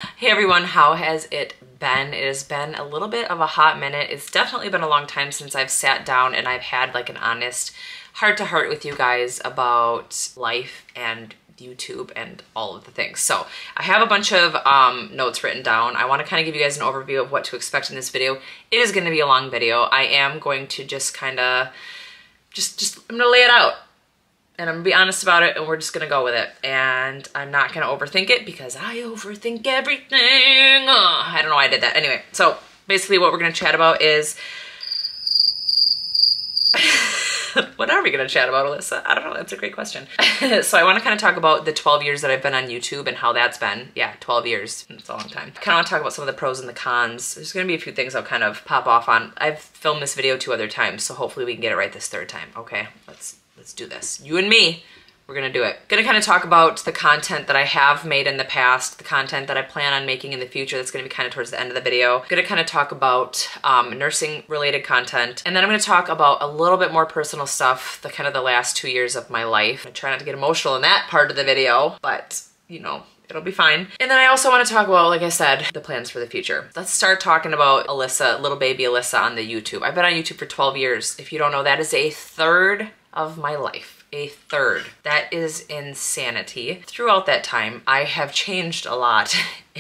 Hey everyone, how has it been? It has been a little bit of a hot minute. It's definitely been a long time since I've sat down and I've had like an honest heart-to-heart with you guys about life and YouTube and all of the things. So I have a bunch of notes written down. I want to kind of give you guys an overview of what to expect in this video. It is going to be a long video. I am going to just kind of, I'm going to lay it out. And I'm gonna be honest about it, and we're just gonna go with it. And I'm not gonna overthink it because I overthink everything. I don't know why I did that. Anyway, so basically what we're gonna chat about is, what are we gonna chat about, Alyssa? I don't know, that's a great question. So I wanna kind of talk about the 12 years that I've been on YouTube and how that's been. Yeah, 12 years, it's a long time. Kind of wanna talk about some of the pros and the cons. There's gonna be a few things I'll kind of pop off on. I've filmed this video 2 other times, so hopefully we can get it right this 3rd time. Okay, let's do this. You and me, we're gonna do it. Gonna kind of talk about the content that I have made in the past, the content that I plan on making in the future. That's gonna be kind of towards the end of the video. Gonna kind of talk about nursing related content. And then I'm gonna talk about a little bit more personal stuff, the kind of the last 2 years of my life. I try not to get emotional in that part of the video, but you know, it'll be fine. And then I also want to talk about, like I said, the plans for the future. Let's start talking about Alyssa, little baby Alyssa on the YouTube. I've been on YouTube for 12 years. If you don't know, that is a third of my life. A third. That is insanity. Throughout that time, I have changed a lot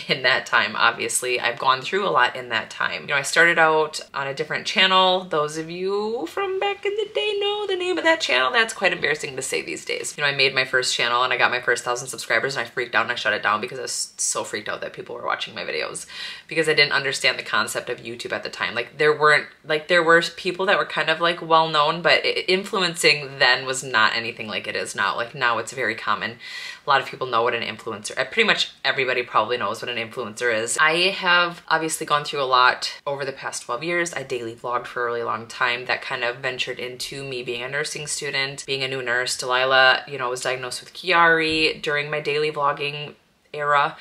in that time, obviously. I've gone through a lot in that time. You know, I started out on a different channel. Those of you from back in the day know the name of that channel. That's quite embarrassing to say these days. You know, I made my first channel and I got my first 1,000 subscribers and I freaked out and I shut it down because I was so freaked out that people were watching my videos because I didn't understand the concept of YouTube at the time. Like there were people that were kind of like well known, but influencing then was not anything like it is now. Like now it's very common. A lot of people know what an influencer, pretty much everybody probably knows what an influencer is. I have obviously gone through a lot over the past 12 years. I daily vlogged for a really long time. That kind of ventured into me being a nursing student, being a new nurse. Delilah, you know, was diagnosed with Chiari during my daily vlogging era.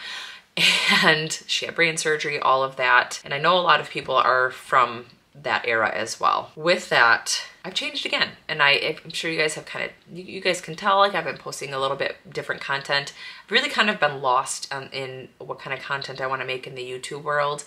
And she had brain surgery, all of that. And I know a lot of people are from that era as well. With that, I've changed again. And I'm sure you guys have kind of, you guys can tell, like I've been posting a little bit different content. I've really kind of been lost in what kind of content I want to make in the YouTube world.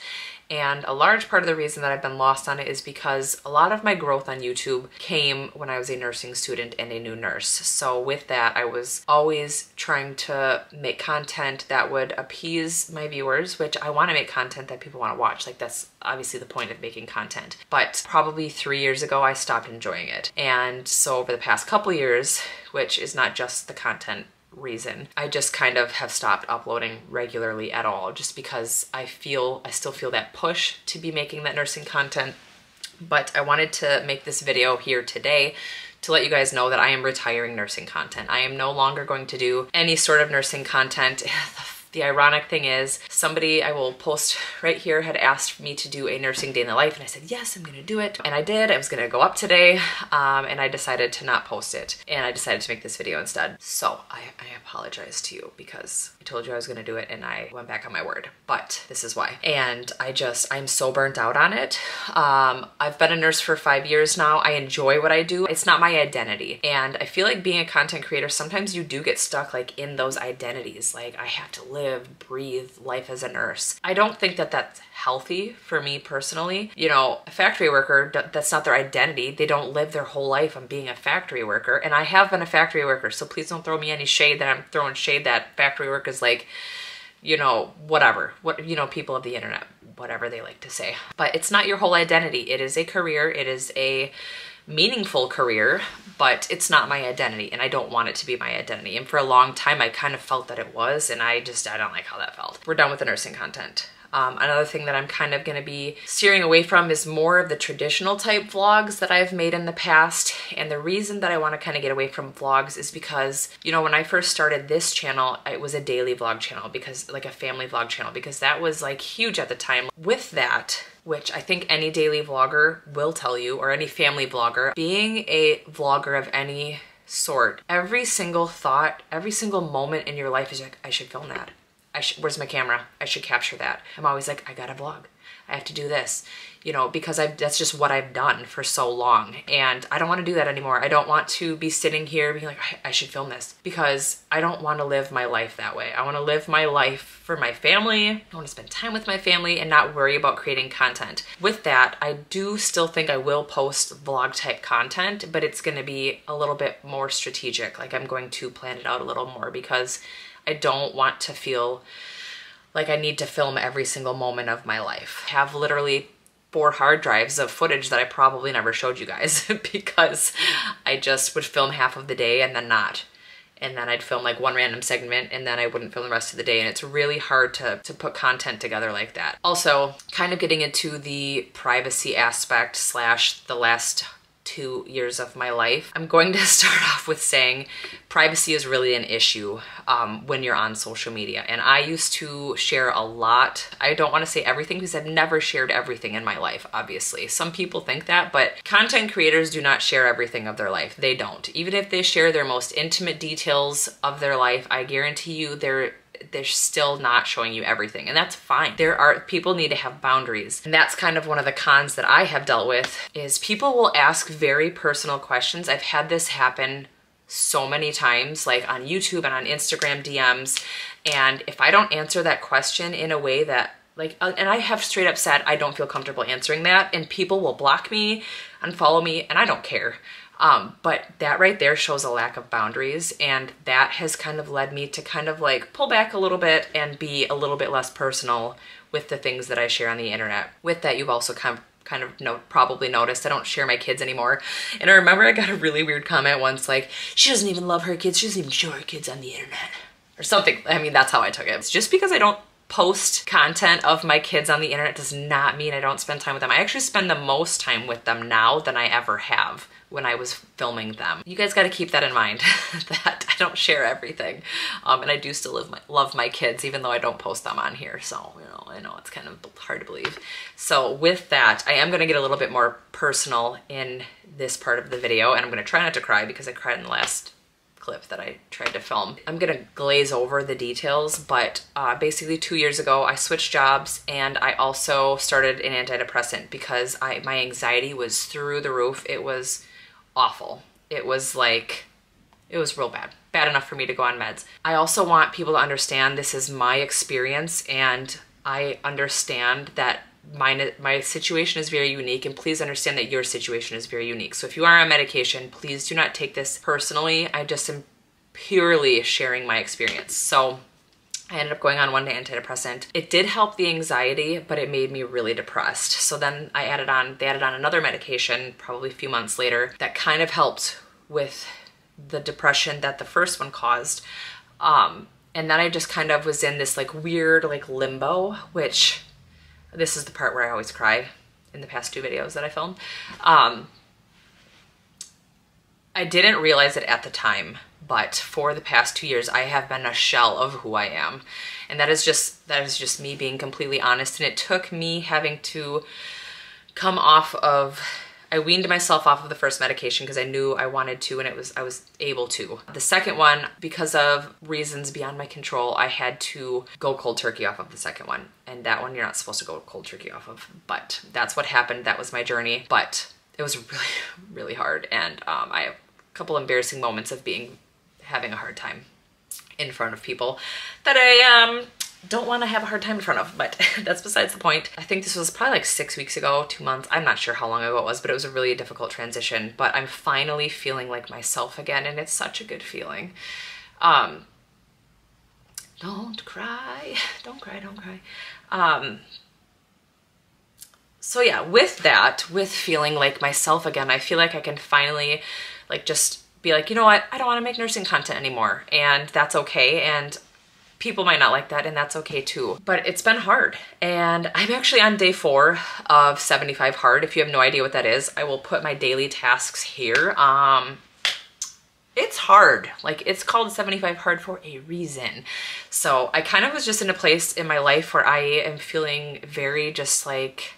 And a large part of the reason that I've been lost on it is because a lot of my growth on YouTube came when I was a nursing student and a new nurse. So with that, I was always trying to make content that would appease my viewers, which I want to make content that people want to watch. Like that's obviously the point of making content. But probably 3 years ago, I stopped enjoying it. And so over the past couple years, which is not just the content reason, I just kind of have stopped uploading regularly at all just because I still feel that push to be making that nursing content. But I wanted to make this video here today to let you guys know that I am retiring nursing content. I am no longer going to do any sort of nursing content. The ironic thing is somebody I will post right here had asked me to do a nursing day in the life and I said, yes, I'm gonna do it. And I did. I was gonna go up today and I decided to not post it. And I decided to make this video instead. So I apologize to you because I told you I was gonna do it and I went back on my word. But this is why. And I'm so burnt out on it. I've been a nurse for 5 years now. I enjoy what I do. It's not my identity. And I feel like being a content creator, sometimes you do get stuck like in those identities. Like I have to live, breathe life as a nurse. I don't think that that's healthy for me personally. You know, a factory worker, that's not their identity. They don't live their whole life on being a factory worker. And I have been a factory worker, so please don't throw me any shade that I'm throwing shade that factory work is like, you know, whatever. What, you know, people of the internet, whatever they like to say. But it's not your whole identity. It is a career. It is a meaningful career, but it's not my identity and I don't want it to be my identity. And for a long time, I kind of felt that it was, and I don't like how that felt. We're done with the nursing content. Another thing that I'm kind of gonna be steering away from is more of the traditional type vlogs that I've made in the past. And the reason that I wanna kind of get away from vlogs is because, you know, when I first started this channel, it was a daily vlog channel, because like a family vlog channel, because that was like huge at the time. With that, which I think any daily vlogger will tell you, or any family vlogger, being a vlogger of any sort, every single thought, every single moment in your life is like, I should film that. where's my camera? I should capture that. I'm always like, I gotta vlog. I have to do this, you know, because that's just what I've done for so long. And I don't want to do that anymore. I don't want to be sitting here being like, I should film this, because I don't want to live my life that way. I want to live my life for my family. I want to spend time with my family and not worry about creating content. With that, I do still think I will post vlog type content, but it's going to be a little bit more strategic. Like I'm going to plan it out a little more, because I don't want to feel like I need to film every single moment of my life. I have literally 4 hard drives of footage that I probably never showed you guys because I just would film half of the day and then not. And then I'd film like one random segment and then I wouldn't film the rest of the day. And it's really hard to put content together like that. Also, kind of getting into the privacy aspect / the last 2 years of my life, I'm going to start off with saying privacy is really an issue when you're on social media. And I used to share a lot. I don't want to say everything because I've never shared everything in my life, obviously. Some people think that, but content creators do not share everything of their life. They don't. Even if they share their most intimate details of their life, I guarantee you they're still not showing you everything, and that's fine. People need to have boundaries, and that's kind of one of the cons that I have dealt with, is people will ask very personal questions. I've had this happen so many times, like on YouTube and on Instagram DMs, and if I don't answer that question in a way that and I have straight up said I don't feel comfortable answering that, and people will block me, unfollow me, and I don't care. But that right there shows a lack of boundaries, and that has kind of led me to kind of like pull back a little bit and be a little bit less personal with the things that I share on the internet. With that, you've also kind of probably noticed I don't share my kids anymore. And I remember I got a really weird comment once, like, she doesn't even love her kids, she doesn't even show her kids on the internet or something. I mean, that's how I took it. It's just because I don't post content of my kids on the internet does not mean I don't spend time with them. I actually spend the most time with them now than I ever have when I was filming them. You guys got to keep that in mind, that I don't share everything. And I do still love my kids, even though I don't post them on here. So, you know, I know it's kind of hard to believe. So with that, I am going to get a little bit more personal in this part of the video, and I'm going to try not to cry because I cried in the last clip that I tried to film. I'm gonna glaze over the details, but basically 2 years ago I switched jobs, and I also started an antidepressant because my anxiety was through the roof. It was awful. It was real bad. Bad enough for me to go on meds. I also want people to understand this is my experience, and I understand that my situation is very unique, and please understand that your situation is very unique. So if you are on medication, please do not take this personally. I just am purely sharing my experience. So I ended up going on one antidepressant. It did help the anxiety, but it made me really depressed. So then they added on another medication probably a few months later that kind of helped with the depression that the first one caused. And then I just kind of was in this like weird like limbo, which this is the part where I always cry in the past 2 videos that I filmed. I didn't realize it at the time, but for the past 2 years, I have been a shell of who I am. And that is just me being completely honest. And it took me having to come off of, I weaned myself off of the first medication because I knew I wanted to, and I was able to. The second one, because of reasons beyond my control, I had to go cold turkey off of the second one. And that one you're not supposed to go cold turkey off of, but that's what happened. That was my journey, but it was really, really hard. And I have a couple embarrassing moments of having a hard time in front of people that I don't want to have a hard time in front of, but that's besides the point. I think this was probably like 6 weeks ago, 2 months. I'm not sure how long ago it was, but it was a really difficult transition. But I'm finally feeling like myself again, and it's such a good feeling. Don't cry, don't cry, don't cry. So yeah, with feeling like myself again, I feel like I can finally like just be like, you know what, I don't want to make nursing content anymore, and that's okay. And people might not like that, and that's okay too. But it's been hard, and I'm actually on day 4 of 75 hard. If you have no idea what that is, I will put my daily tasks here. It's hard. Like, it's called 75 hard for a reason. So I kind of was just in a place in my life where I am feeling very just like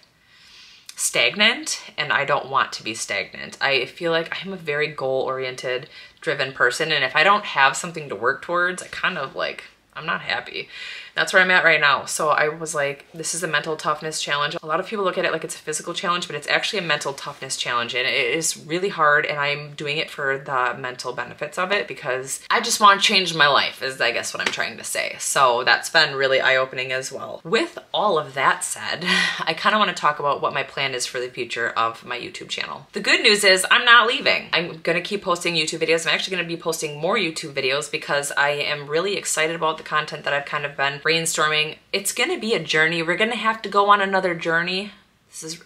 stagnant, and I don't want to be stagnant. I feel like I'm a very goal-oriented, driven person, and if I don't have something to work towards, I kind of like, I'm not happy. That's where I'm at right now. So I was like, this is a mental toughness challenge. A lot of people look at it like it's a physical challenge, but it's actually a mental toughness challenge, and it is really hard, and I'm doing it for the mental benefits of it because I just want to change my life, is I guess what I'm trying to say. So that's been really eye-opening as well. With all of that said, I kind of want to talk about what my plan is for the future of my YouTube channel. The good news is I'm not leaving. I'm gonna keep posting YouTube videos. I'm actually gonna be posting more YouTube videos because I am really excited about the content that I've kind of been brainstorming. It's gonna be a journey. We're gonna have to go on another journey.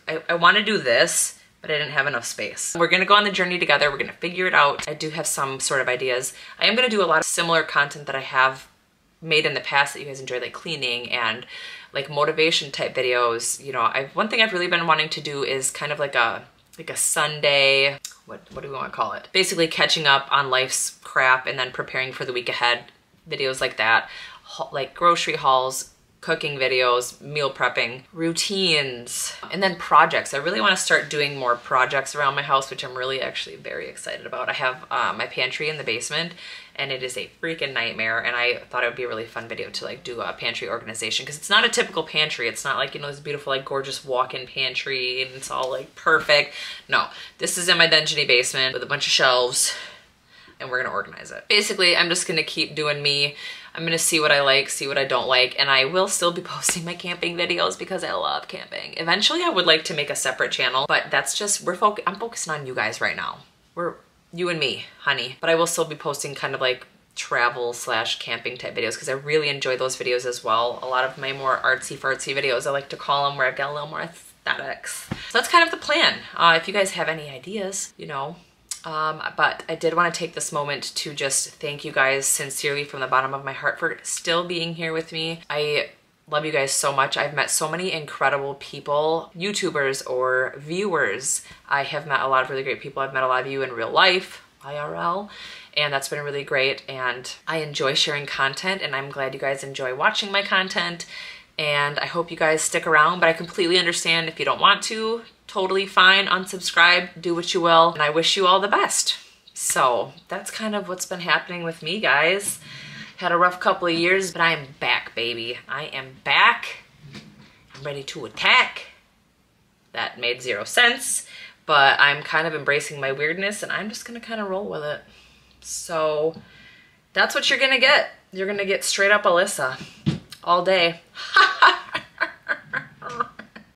I want to do this, but I didn't have enough space. We're gonna go on the journey together. We're gonna figure it out. I do have some sort of ideas. I am gonna do a lot of similar content that I have made in the past that you guys enjoy, like cleaning and like motivation type videos. You know, one thing I've really been wanting to do is kind of like a Sunday, what do we want to call it? Basically catching up on life's crap and then preparing for the week ahead. Videos like that, like grocery hauls, cooking videos, meal prepping, routines, and then projects. I really want to start doing more projects around my house, which I'm really actually very excited about. I have my pantry in the basement, and it is a freaking nightmare, and I thought it would be a really fun video to like do a pantry organization, because it's not a typical pantry. It's not like, you know, this beautiful like gorgeous walk-in pantry and it's all like perfect. No, this is in my dungeony basement with a bunch of shelves, and we're gonna organize it. Basically, I'm just gonna keep doing me. I'm gonna see what I like, see what I don't like, and I will still be posting my camping videos because I love camping. Eventually, I would like to make a separate channel, but that's just, I'm focusing on you guys right now. You and me, honey. But I will still be posting kind of like travel / camping type videos because I really enjoy those videos as well. A lot of my more artsy fartsy videos, I like to call them, where I've got a little more aesthetics. So that's kind of the plan. If you guys have any ideas, you know. But I did want to take this moment to just thank you guys sincerely from the bottom of my heart for still being here with me. I love you guys so much. I've met so many incredible people, YouTubers or viewers. I have met a lot of really great people. I've met a lot of you in real life, IRL, and that's been really great. And I enjoy sharing content, and I'm glad you guys enjoy watching my content. And I hope you guys stick around, but I completely understand if you don't want to. Totally fine, unsubscribe, do what you will, and I wish you all the best. So that's kind of what's been happening with me, guys. Had a rough couple of years, but I am back, baby. I am back. I'm ready to attack. That made 0 sense, but I'm kind of embracing my weirdness, and I'm just gonna kind of roll with it. So that's what you're gonna get. You're gonna get straight up Alyssa all day. Ha!